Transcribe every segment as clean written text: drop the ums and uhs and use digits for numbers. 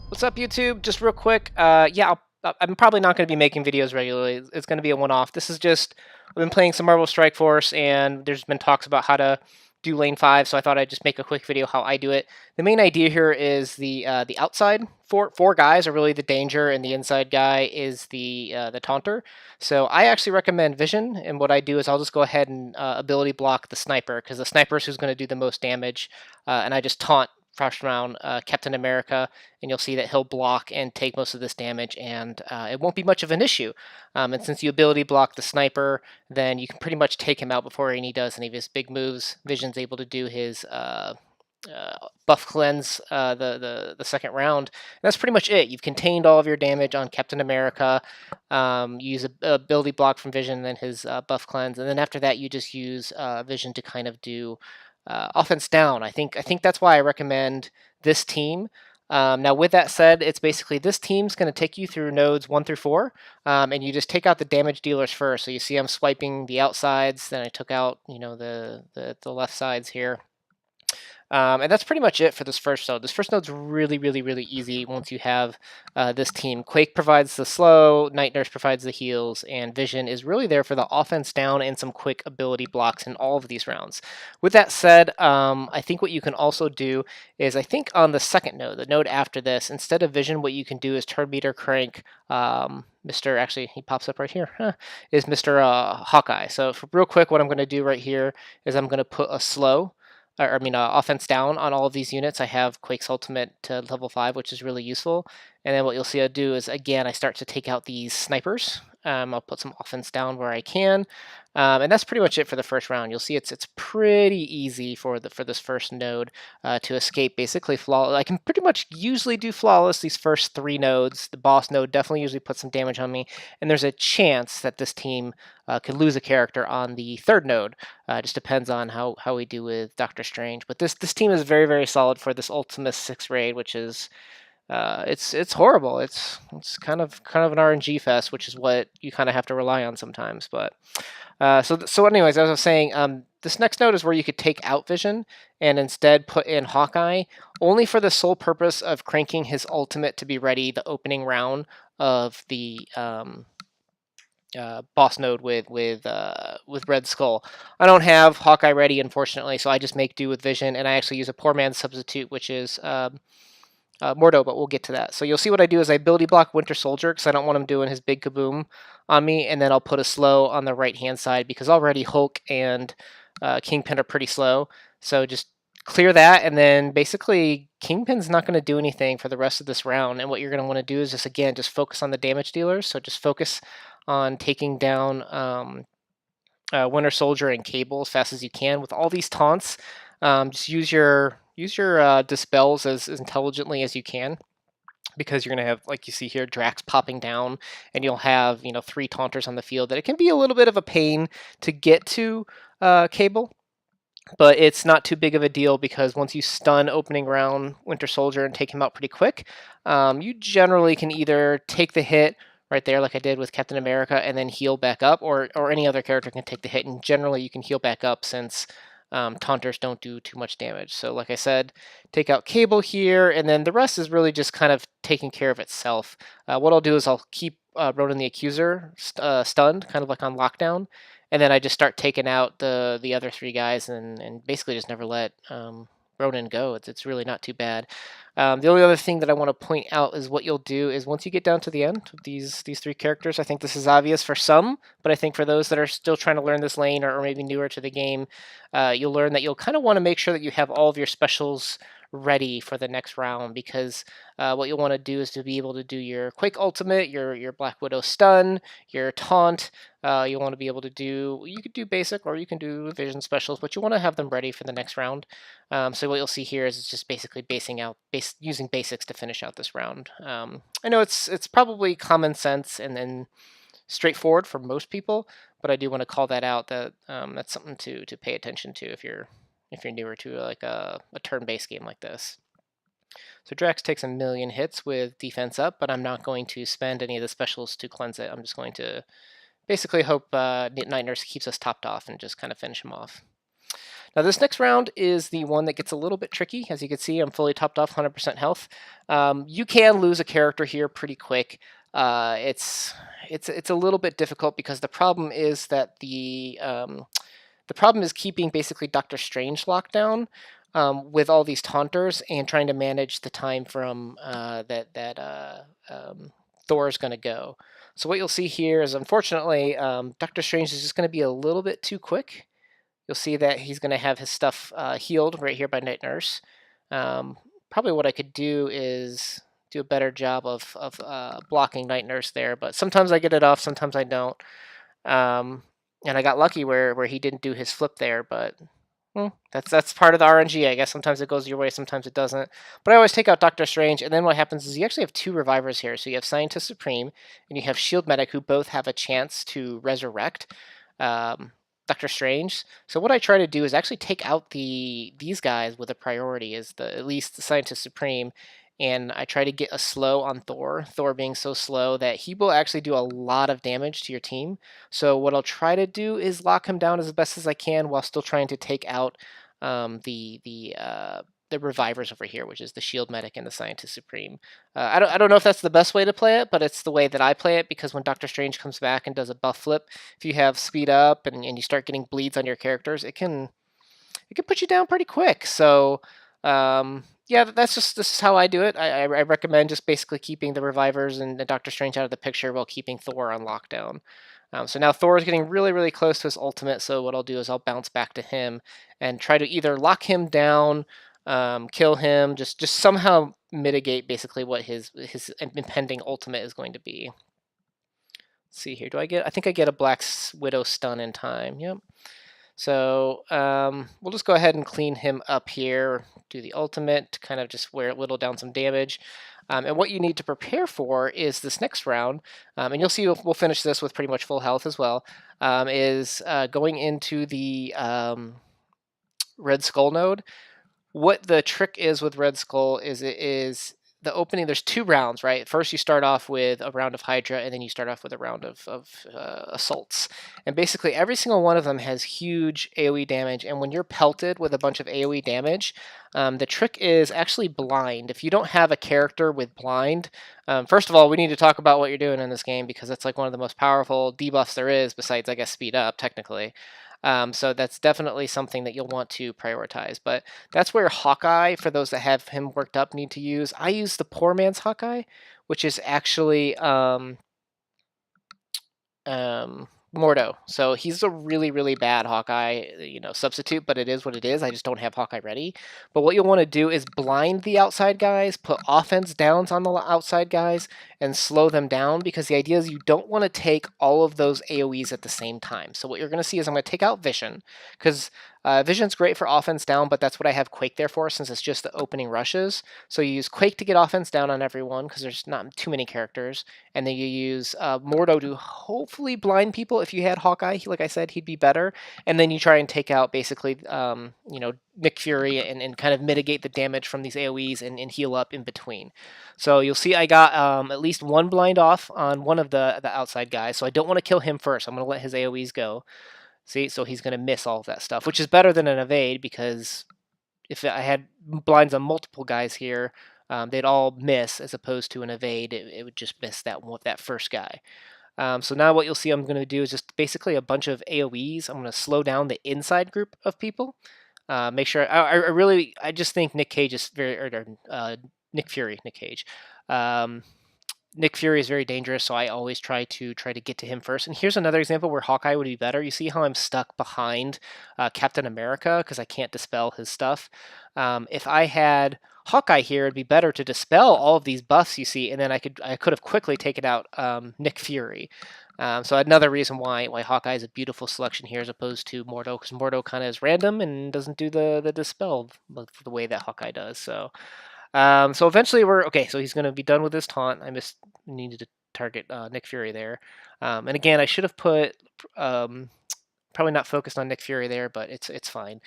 What's up, YouTube? Just real quick, I'm probably not going to be making videos regularly. It's going to be a one-off. This is just I've been playing some Marvel Strike Force, and there's been talks about how to do lane 5, so I thought I'd just make a quick video how I do it. The main idea here is the outside four guys are really the danger, and the inside guy is the taunter. So I actually recommend Vision, and what I do is I'll just go ahead and ability block the sniper because the sniper is who's going to do the most damage, and I just taunt first round Captain America, and you'll see that he'll block and take most of this damage, and it won't be much of an issue. And since you ability block the sniper, then you can pretty much take him out before he does any of his big moves. Vision's able to do his buff cleanse the second round. And that's pretty much it. You've contained all of your damage on Captain America. You use a ability block from Vision, and then his buff cleanse, and then after that you just use Vision to kind of do offense down. I think that's why I recommend this team. Now, with that said, it's basically this team's going to take you through nodes 1 through 4, and you just take out the damage dealers first. So you see I'm swiping the outsides, then I took out the left sides here. And that's pretty much it for this first node. This first node's really, really, really easy once you have this team. Quake provides the slow, Night Nurse provides the heals, and Vision is really there for the offense down and some quick ability blocks in all of these rounds. With that said, I think what you can also do is, I think on the second node, the node after this, instead of Vision, what you can do is turn meter crank actually, he pops up right here, is Mr. Hawkeye. So for real quick, what I'm going to do right here is I'm going to put a slow, offense down on all of these units. I have Quake's ultimate to level 5, which is really useful. And then what you'll see I do is, again, I start to take out these snipers. I'll put some offense down where I can. And that's pretty much it for the first round. You'll see it's pretty easy for this first node to escape basically flawless. I can pretty much usually do flawless these first 3 nodes. The boss node definitely usually puts some damage on me, and there's a chance that this team could lose a character on the third node. Just depends on how we do with Doctor Strange. But this team is very, very solid for this Ultimus VI raid, which is it's horrible. It's kind of an RNG fest, which is what you kind of have to rely on sometimes. But so anyways, as I was saying, this next node is where you could take out Vision and instead put in Hawkeye, only for the sole purpose of cranking his ultimate to be ready the opening round of the boss node with Red Skull. I don't have Hawkeye ready, unfortunately, so I just make do with Vision, and I actually use a poor man's substitute, which is Mordo, but we'll get to that. So you'll see what I do is I ability block Winter Soldier because I don't want him doing his big kaboom on me, and then I'll put a slow on the right-hand side because already Hulk and Kingpin are pretty slow. So just clear that, and then basically Kingpin's not going to do anything for the rest of this round, and what you're going to want to do is just focus on the damage dealers. So just focus on taking down Winter Soldier and Cable as fast as you can with all these taunts. Just use your dispels as intelligently as you can, because you're going to have, like you see here, Drax popping down, and you'll have 3 taunters on the field that it can be a little bit of a pain to get to Cable. But it's not too big of a deal because once you stun opening round Winter Soldier and take him out pretty quick, you generally can either take the hit right there like I did with Captain America and then heal back up, or any other character can take the hit, and generally you can heal back up since taunters don't do too much damage. So like I said, take out Cable here, and then the rest is really just kind of taking care of itself. What I'll do is I'll keep Ronan the Accuser stunned, kind of like on lockdown, and then I just start taking out the other 3 guys, and basically just never let Ronan go. It's really not too bad. The only other thing that I want to point out is what you'll do is once you get down to the end of these 3 characters, I think this is obvious for some, but I think for those that are still trying to learn this lane or maybe newer to the game, you'll learn that you'll kind of want to make sure that you have all of your specials ready for the next round, because what you'll want to do is to be able to do your Quake ultimate, your Black Widow stun, your taunt. You'll want to be able to do, you could do basic or you can do vision specials, but you want to have them ready for the next round. So what you'll see here is it's just basically using basics to finish out this round. I know it's probably common sense and then straightforward for most people, but I do want to call that out, that that's something to pay attention to if you're newer to like a turn-based game like this. So Drax takes 1,000,000 hits with defense up, but I'm not going to spend any of the specials to cleanse it. I'm just going to basically hope Night Nurse keeps us topped off and just kind of finish him off. Now this next round is the one that gets a little bit tricky. As you can see, I'm fully topped off, 100% health. You can lose a character here pretty quick. It's a little bit difficult because the problem is that the problem is keeping basically Doctor Strange locked down with all these taunters and trying to manage the time from Thor is going to go. So what you'll see here is, unfortunately, Doctor Strange is just going to be a little bit too quick. You'll see that he's going to have his stuff healed right here by Night Nurse. Probably what I could do is do a better job of blocking Night Nurse there, but sometimes I get it off, sometimes I don't. And I got lucky where he didn't do his flip there, but that's part of the RNG, I guess. Sometimes it goes your way, sometimes it doesn't. But I always take out Doctor Strange, and then what happens is you actually have two revivers here. So you have Scientist Supreme, and you have Shield Medic, who both have a chance to resurrect Doctor Strange. So what I try to do is actually take out these guys with a priority, is at least the Scientist Supreme, and I try to get a slow on Thor. Thor being so slow that he will actually do a lot of damage to your team. So what I'll try to do is lock him down as best as I can while still trying to take out the revivers over here, which is the Shield Medic and the Scientist Supreme. I don't know if that's the best way to play it, but it's the way that I play it, because when Doctor Strange comes back and does a buff flip, if you have speed up and you start getting bleeds on your characters, it can put you down pretty quick. So yeah, this is how I do it. I recommend just basically keeping the revivers and the Doctor Strange out of the picture while keeping Thor on lockdown. So now Thor is getting really, really close to his ultimate, so what I'll do is I'll bounce back to him and try to either lock him down, kill him, just somehow mitigate basically what his impending ultimate is going to be. Let's see here. I think I get a Black Widow stun in time. Yep. So we'll just go ahead and clean him up here, do the ultimate, kind of just whittle down some damage. And what you need to prepare for is this next round, and you'll see we'll finish this with pretty much full health as well, is going into the Red Skull node. What the trick is with Red Skull is it is the opening. There's two rounds, right? First, you start off with a round of Hydra, and then you start off with a round of assaults. And basically, every single one of them has huge AoE damage. And when you're pelted with a bunch of AoE damage, the trick is actually blind. If you don't have a character with blind, first of all, we need to talk about what you're doing in this game, because that's like one of the most powerful debuffs there is, besides, I guess, speed up, technically. So that's definitely something that you'll want to prioritize. But that's where Hawkeye, for those that have him worked up, need to use. I use the poor man's Hawkeye, which is actually Mordo. So he's a really, really bad Hawkeye, substitute, but it is what it is. I just don't have Hawkeye ready. But what you'll want to do is blind the outside guys, put offense downs on the outside guys, and slow them down, because the idea is you don't want to take all of those AoEs at the same time. So what you're going to see is I'm going to take out Vision, because Vision's great for offense down, but that's what I have Quake there for, since it's just the opening rushes. So you use Quake to get offense down on everyone, because there's not too many characters, and then you use Mordo to hopefully blind people. If you had Hawkeye, like I said, he'd be better. And then you try and take out basically, Nick Fury and kind of mitigate the damage from these AoEs and heal up in between. So you'll see I got at least one blind off on one of the outside guys, so I don't want to kill him first. I'm going to let his AoEs go. See, so he's going to miss all of that stuff, which is better than an evade, because if I had blinds on multiple guys here, they'd all miss, as opposed to an evade, it would just miss that first guy. So now what you'll see I'm going to do is just basically a bunch of AoEs. I'm going to slow down the inside group of people. Make sure I just think Nick Cage is Nick Fury, Nick Cage. Nick Fury is very dangerous, so I always try to get to him first. And here's another example where Hawkeye would be better. You see how I'm stuck behind Captain America because I can't dispel his stuff. If I had Hawkeye here, it'd be better to dispel all of these buffs you see, and then I could have quickly taken out Nick Fury. So another reason why Hawkeye is a beautiful selection here as opposed to Mordo, because Mordo kind of is random and doesn't do the dispel the way that Hawkeye does. So eventually we're okay. So he's going to be done with his taunt. I needed to target Nick Fury there. And again, I should have put probably not focused on Nick Fury there, but it's fine.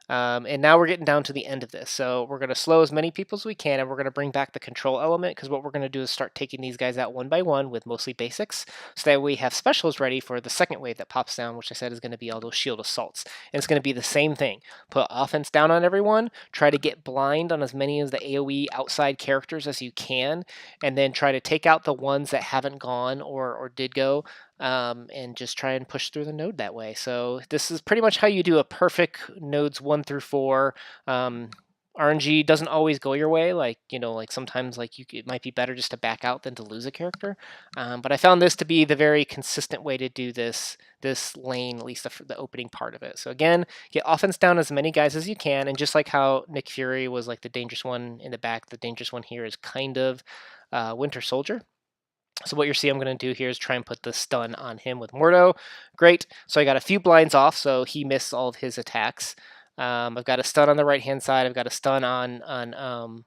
And now we're getting down to the end of this. So we're going to slow as many people as we can, and we're going to bring back the control element, because what we're going to do is start taking these guys out one by one with mostly basics, so that we have specials ready for the second wave that pops down, which I said is going to be all those shield assaults. And it's going to be the same thing. Put offense down on everyone, try to get blind on as many of the AoE outside characters as you can, and then try to take out the ones that haven't gone or did go, and just try and push through the node that way. So this is pretty much how you do a perfect nodes 1 through 4. RNG doesn't always go your way. Like, like sometimes it might be better just to back out than to lose a character. But I found this to be the very consistent way to do this lane, at least the opening part of it. So again, get offense down as many guys as you can, and just like how Nick Fury was like the dangerous one in the back, the dangerous one here is kind of Winter Soldier. So what you're seeing I'm going to do here is try and put the stun on him with Mordo. Great. So I got a few blinds off, so he missed all of his attacks. I've got a stun on the right-hand side. I've got a stun on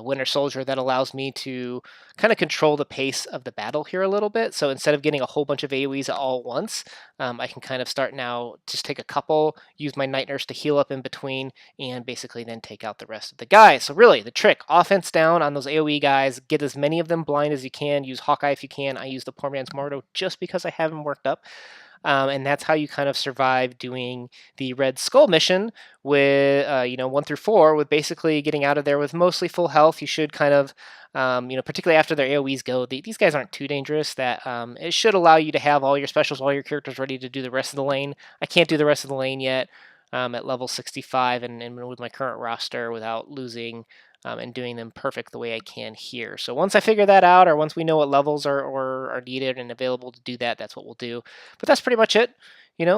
Winter Soldier that allows me to kind of control the pace of the battle here a little bit. So instead of getting a whole bunch of AoEs all at once, I can kind of start now, just take a couple, use my Night Nurse to heal up in between, and basically then take out the rest of the guys. So really, the trick, offense down on those AoE guys, get as many of them blind as you can, use Hawkeye if you can. I use the poor man's Mordo just because I have him worked up. And that's how you kind of survive doing the Red Skull mission with, 1 through 4, with basically getting out of there with mostly full health. You should kind of, particularly after their AoEs go, these guys aren't too dangerous. That it should allow you to have all your specials, all your characters ready to do the rest of the lane. I can't do the rest of the lane yet at level 65 and with my current roster without losing and doing them perfect the way I can here. So once I figure that out, or once we know what levels are needed and available to do that, that's what we'll do. But that's pretty much it.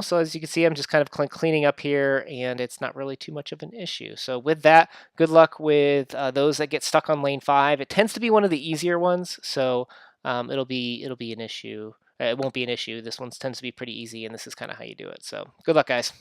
So as you can see, I'm just kind of cleaning up here, and it's not really too much of an issue. So with that, good luck with those that get stuck on lane 5. It tends to be one of the easier ones, so it'll be an issue. It won't be an issue. This one tends to be pretty easy, and this is kind of how you do it. So good luck, guys.